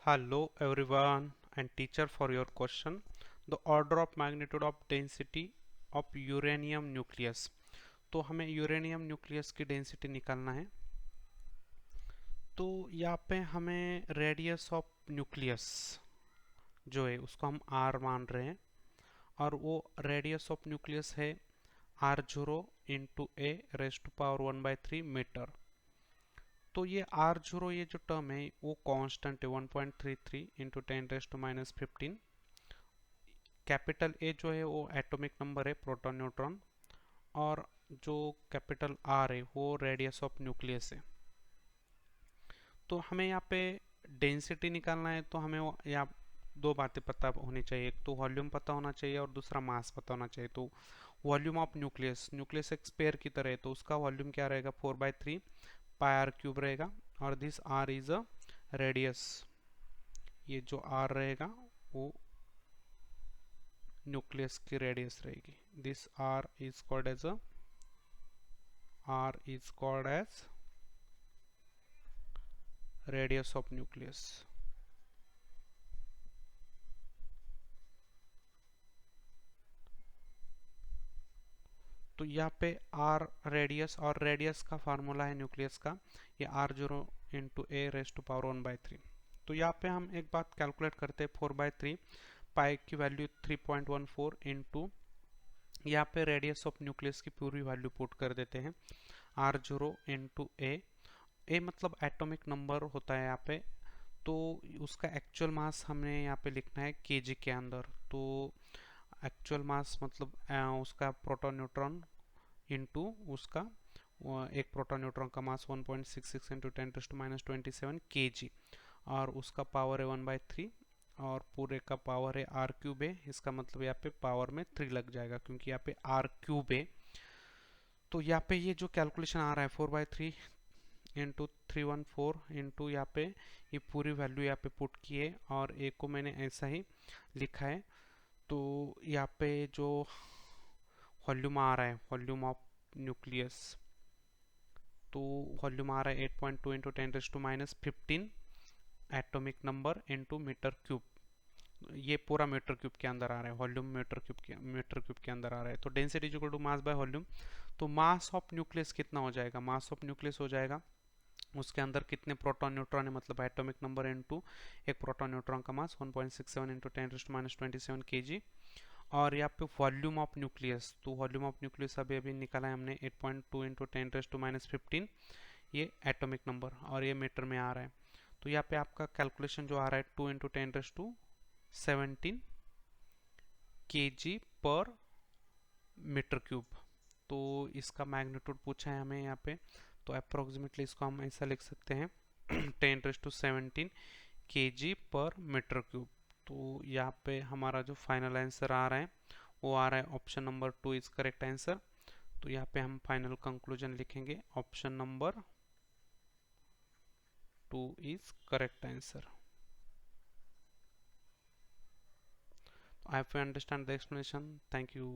Hello everyone and teacher for your question. The order of magnitude of density of uranium nucleus. तो हमें uranium nucleus की density निकालना है। तो यहाँ पे हमें रेडियस ऑफ न्यूक्लियस जो है उसको हम आर मान रहे हैं और वो रेडियस ऑफ न्यूक्लियस है R zero into A raise to power 1/3 metre. तो ये आर जीरो ये जो टर्म है वो कांस्टेंट है 1.33 इंटू 10⁻⁻15। कैपिटल ए जो है वो एटॉमिक नंबर है प्रोटॉन न्यूट्रॉन और जो कैपिटल आर है वो रेडियस ऑफ न्यूक्लियस है। तो हमें यहाँ पे डेंसिटी निकालना है तो हमें यहाँ दो बातें पता होनी चाहिए, एक तो वॉल्यूम पता होना चाहिए और दूसरा मास पता होना चाहिए। तो वॉल्यूम ऑफ न्यूक्लियस, न्यूक्लियस एक स्पेयर की तरह है तो उसका वॉल्यूम क्या रहेगा 4/3 पाई आर क्यूब रहेगा और this R is a radius. ये जो आर रहेगा वो न्यूक्लियस की रेडियस रहेगी। This R is called as radius of nucleus. तो यहाँ पे आर रेडियस और रेडियस का फार्मूला है न्यूक्लियस का, ये R zero into A raise to power 1/3। तो यहाँ पे हम एक बात कैलकुलेट करते हैं 4/3 पाई की वैल्यू 3.14 इंटू यहाँ पे रेडियस ऑफ न्यूक्लियस की पूरी वैल्यू पुट कर देते हैं आर जीरो इंटू ए मतलब एटॉमिक नंबर होता है यहाँ पे। तो उसका एक्चुअल मास हमने यहाँ पे लिखना है केजी के अंदर। तो एक्चुअल मास मतलब उसका प्रोटॉन न्यूट्रॉन इंटू उसका एक प्रोटॉन न्यूट्रॉन का मास 1.66 इंटू 10⁻⁻27 केजी और उसका पावर है 1/3 और पूरे का पावर है आर क्यूब है। इसका मतलब यहाँ पे पावर में 3 लग जाएगा क्योंकि यहाँ पे आर क्यूब है। तो यहाँ पे ये जो कैलकुलेशन आ रहा है 4/3 इंटू 314 इंटू यहाँ पे ये पूरी वैल्यू यहाँ पे पुट की है और ए को मैंने ऐसा ही लिखा है। तो यहाँ पे जो वॉल्यूम आ रहा है वॉल्यूम ऑफ न्यूक्लियस, तो वॉल्यूम आ रहा है 8.2 into 10⁻⁻15 atomic number into metre cube. ये पूरा मीटर क्यूब के अंदर आ रहा है, वॉल्यूम मीटर क्यूब के अंदर आ रहा है। तो density equal to mass by volume. तो मास ऑफ न्यूक्लियस कितना हो जाएगा, मास ऑफ न्यूक्लियस हो जाएगा उसके अंदर कितने प्रोटॉन न्यूट्रॉन है मतलब एटॉमिक नंबर इनटू एक प्रोटॉन न्यूट्रॉन का मास 1.67 इंटू 10⁻⁻27 केजी और यहाँ पे वॉल्यूम ऑफ न्यूक्लियस। तो वॉल्यूम ऑफ न्यूक्लियस अभी अभी निकाला है हमने 8.2 इंटू 10⁻⁻15 ये एटॉमिक नंबर और ये मीटर में आ रहा है। तो यहाँ पे आपका कैलकुलेशन जो आ रहा है 2 इंटू 10⁻17 केजी पर मीटर क्यूब। तो इसका मैग्नीट्यूड पूछा है हमें यहाँ पे। तो अप्रोक्सीमेटली इसको हम ऐसा लिख सकते हैं 10⁻17 केजी पर मीटर क्यूब। तो यहाँ पे हमारा जो फाइनल आंसर आ रहा है वो आ रहा है option number 2 is correct answer. तो यहाँ पे हम फाइनल कंक्लूजन लिखेंगे option number 2 is correct answer. I hope you understand the explanation. Thank you.